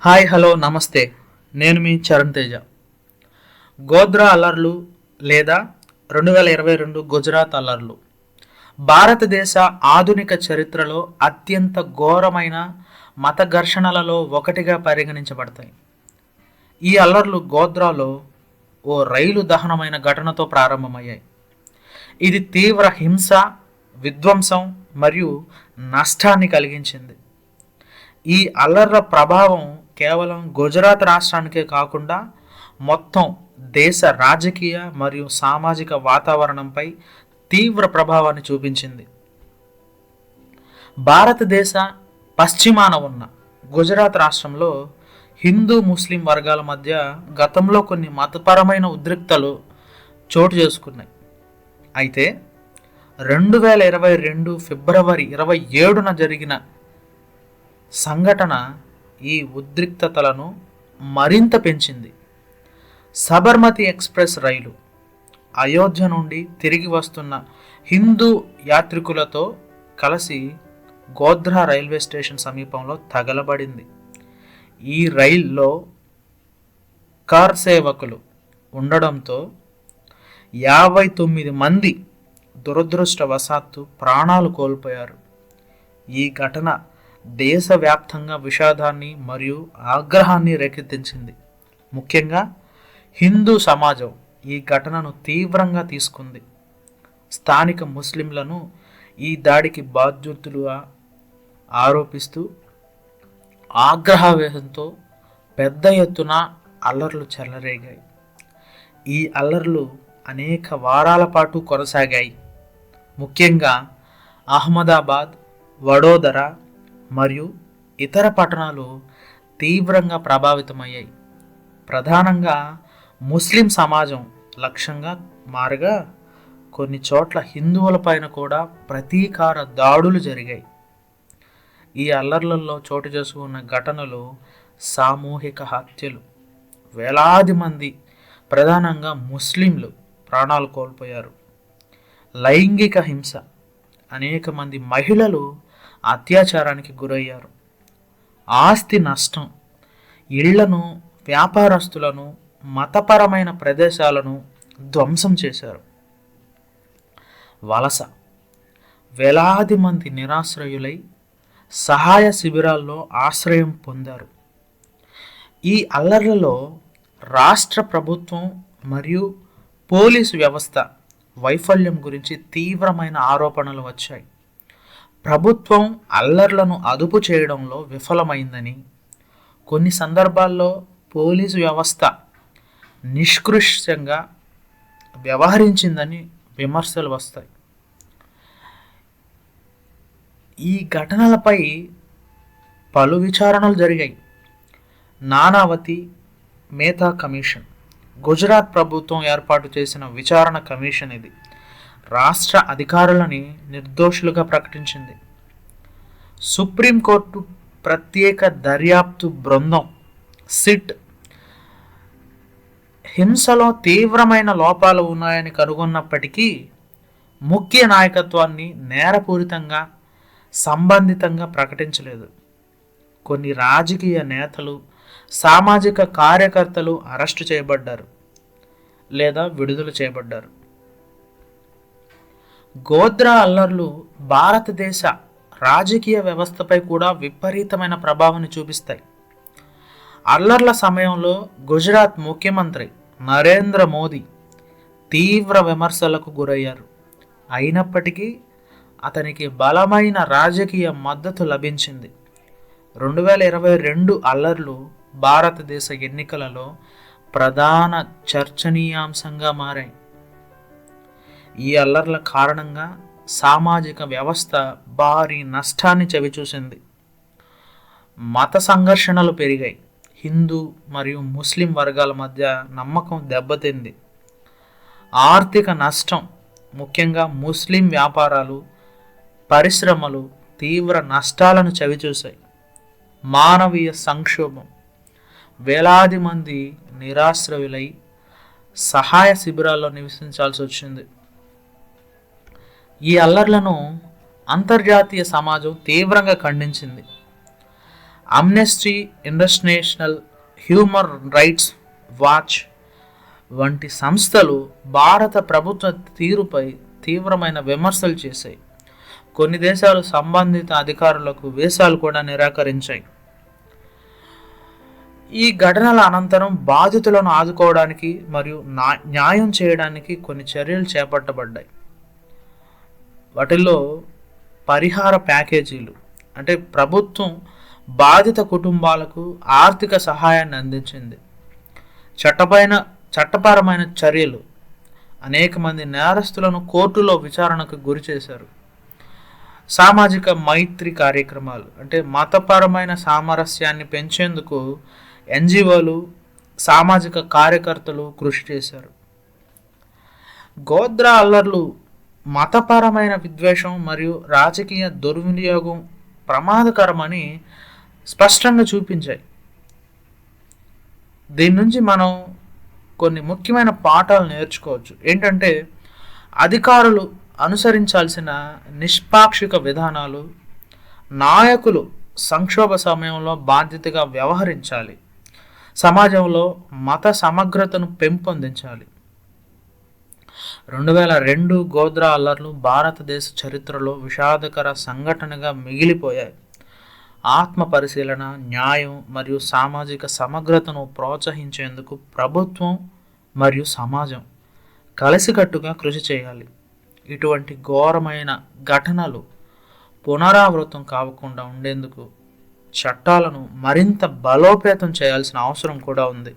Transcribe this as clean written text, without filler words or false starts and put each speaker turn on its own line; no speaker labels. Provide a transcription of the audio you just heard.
Hi hello నమస్తే. నేను మీ చరణ్ తేజ. గోధ్రా అల్లర్లు లేదా 2022 గుజరాత్ అల్లర్లు భారతదేశ ఆధునిక చరిత్రలో అత్యంత ఘోరమైన మత ఘర్షణలలో ఒకటిగా పరిగణించబడతాయి. ఈ అల్లర్లు గోధ్రాలో ఓ రైలు దహనమైన ఘటనతో ప్రారంభమయ్యాయి. ఇది తీవ్ర హింస, విధ్వంసం మరియు నష్టాన్ని కలిగించింది. ఈ అల్లర్ల ప్రభావం కేవలం గుజరాత్ రాష్ట్రానికే కాకుండా మొత్తం దేశ రాజకీయ మరియు సామాజిక వాతావరణంపై తీవ్ర ప్రభావాన్ని చూపించింది. భారతదేశ పశ్చిమాన ఉన్న గుజరాత్ రాష్ట్రంలో హిందూ ముస్లిం వర్గాల మధ్య గతంలో కొన్ని మతపరమైన ఉద్రిక్తలు చోటు చేసుకున్నాయి. అయితే 2022 ఫిబ్రవరి 27న జరిగిన సంఘటన ఈ ఉద్రిక్తతలను మరింత పెంచింది. సబర్మతి ఎక్స్ప్రెస్ రైలు అయోధ్య నుండి తిరిగి వస్తున్న హిందూ యాత్రికులతో కలిసి గోధ్రా రైల్వే స్టేషన్ సమీపంలో తగలబడింది. ఈ రైల్లో కార్ సేవకులు ఉండడంతో 59 మంది దురదృష్టవశాత్తు ప్రాణాలు కోల్పోయారు. ఈ ఘటన దేశవ్యాప్తంగా విషాదాన్ని మరియు ఆగ్రహాన్ని రేకెత్తించింది. ముఖ్యంగా హిందూ సమాజం ఈ ఘటనను తీవ్రంగా తీసుకుంది. స్థానిక ముస్లింలను ఈ దాడికి బాధ్యులుగా ఆరోపిస్తూ ఆగ్రహవేశంతో పెద్ద ఎత్తున అల్లర్లు చెలరేగాయి. ఈ అల్లర్లు అనేక వారాల పాటు కొనసాగాయి. ముఖ్యంగా అహ్మదాబాద్, వడోదర మరియు ఇతర పట్టణాలు తీవ్రంగా ప్రభావితమయ్యాయి. ప్రధానంగా ముస్లిం సమాజం లక్ష్యంగా మారగా కొన్ని చోట్ల హిందువులపైన కూడా ప్రతీకార దాడులు జరిగాయి. ఈ అల్లర్లలో చోటు చేసుకున్న ఘటనలు సామూహిక హత్యలు, వేలాది మంది ప్రధానంగా ముస్లింలు ప్రాణాలు కోల్పోయారు. లైంగిక హింస, అనేక మంది మహిళలు అత్యాచారానికి గురయ్యారు. ఆస్తి నష్టం, ఇళ్లను, వ్యాపారస్తులను, మతపరమైన ప్రదేశాలను ధ్వంసం చేశారు. వలస, వేలాది మంది నిరాశ్రయులై సహాయ శిబిరాల్లో ఆశ్రయం పొందారు. ఈ అల్లర్లలో రాష్ట్ర ప్రభుత్వం మరియు పోలీసు వ్యవస్థ వైఫల్యం గురించి తీవ్రమైన ఆరోపణలు వచ్చాయి. ప్రభుత్వం అల్లర్లను అదుపు చేయడంలో విఫలమైందని, కొన్ని సందర్భాల్లో పోలీసు వ్యవస్థ నిష్కృష్యంగా వ్యవహరించిందని విమర్శలు వస్తాయి. ఈ ఘటనలపై పలు విచారణలు జరిగాయి. నానావతి మేతా కమిషన్, గుజరాత్ ప్రభుత్వం ఏర్పాటు చేసిన విచారణ కమిషన్ ఇది రాష్ట్ర అధికారులని నిర్దోషులుగా ప్రకటించింది. సుప్రీంకోర్టు ప్రత్యేక దర్యాప్తు బృందం సిట్ హింసలో తీవ్రమైన లోపాలు ఉన్నాయని కనుగొన్నప్పటికీ ముఖ్య నాయకత్వాన్ని నేరపూరితంగా సంబంధితంగా ప్రకటించలేదు. కొన్ని రాజకీయ నేతలు, సామాజిక కార్యకర్తలు అరెస్టు చేయబడ్డారు లేదా విడుదల చేయబడ్డారు. గోధ్రా అల్లర్లు భారతదేశ రాజకీయ వ్యవస్థపై కూడా విపరీతమైన ప్రభావాన్ని చూపిస్తాయి. అల్లర్ల సమయంలో గుజరాత్ ముఖ్యమంత్రి నరేంద్ర మోదీ తీవ్ర విమర్శలకు గురయ్యారు. అయినప్పటికీ అతనికి బలమైన రాజకీయ మద్దతు లభించింది. 2022 అల్లర్లు భారతదేశ ఎన్నికలలో ప్రధాన చర్చనీయాంశంగా మారాయి. ఈ అల్లర్ల కారణంగా సామాజిక వ్యవస్థ భారీ నష్టాన్ని చవిచూసింది. మత సంఘర్షణలు పెరిగాయి. హిందూ మరియు ముస్లిం వర్గాల మధ్య నమ్మకం దెబ్బతింది. ఆర్థిక నష్టం, ముఖ్యంగా ముస్లిం వ్యాపారాలు, పరిశ్రమలు తీవ్ర నష్టాలను చవిచూశాయి. మానవీయ సంక్షోభం, వేలాది మంది నిరాశ్రయులై సహాయ శిబిరాల్లో నివసించాల్సి వచ్చింది. ఈ అల్లర్లను అంతర్జాతీయ సమాజం తీవ్రంగా ఖండించింది. Amnesty International, Human Rights Watch వంటి సంస్థలు భారత ప్రభుత్వ తీరుపై తీవ్రమైన విమర్శలు చేశాయి. కొన్ని దేశాలు సంబంధిత అధికారులకు వీసాలు కూడా నిరాకరించాయి. ఈ ఘటనల అనంతరం బాధితులను ఆదుకోవడానికి మరియు న్యాయం చేయడానికి కొన్ని చర్యలు చేపట్టబడ్డాయి. వాటిల్లో పరిహార ప్యాకేజీలు, అంటే ప్రభుత్వం బాధిత కుటుంబాలకు ఆర్థిక సహాయాన్ని అందించింది. చట్టపరమైన చర్యలు, అనేక మంది నేరస్తులను కోర్టులో విచారణకు గురి చేశారు. సామాజిక మైత్రి కార్యక్రమాలు, అంటే మతపరమైన సామరస్యాన్ని పెంచేందుకు ఎన్జిఓలు, సామాజిక కార్యకర్తలు కృషి చేశారు. గోద్రా అల్లర్లు మతపరమైన విద్వేషం మరియు రాజకీయ దుర్వినియోగం ప్రమాదకరమని స్పష్టంగా చూపించాయి. దీని నుంచి మనం కొన్ని ముఖ్యమైన పాఠాలు నేర్చుకోవచ్చు. ఏంటంటే, అధికారులు అనుసరించాల్సిన నిష్పాక్షిక విధానాలు, నాయకులు సంక్షోభ సమయంలో బాధ్యతగా వ్యవహరించాలి, సమాజంలో మత సమగ్రతను పెంపొందించాలి. 2002 గోద్రా అల్లర్లు భారతదేశ చరిత్రలో విషాదకర సంఘటనగా మిగిలిపోయాయి. ఆత్మ పరిశీలన, న్యాయం మరియు సామాజిక సమగ్రతను ప్రోత్సహించేందుకు ప్రభుత్వం మరియు సమాజం కలిసికట్టుగా కృషి చేయాలి. ఇటువంటి ఘోరమైన ఘటనలు పునరావృతం కాకుండా ఉండేందుకు చట్టాలను మరింత బలోపేతం చేయాల్సిన అవసరం కూడా ఉంది.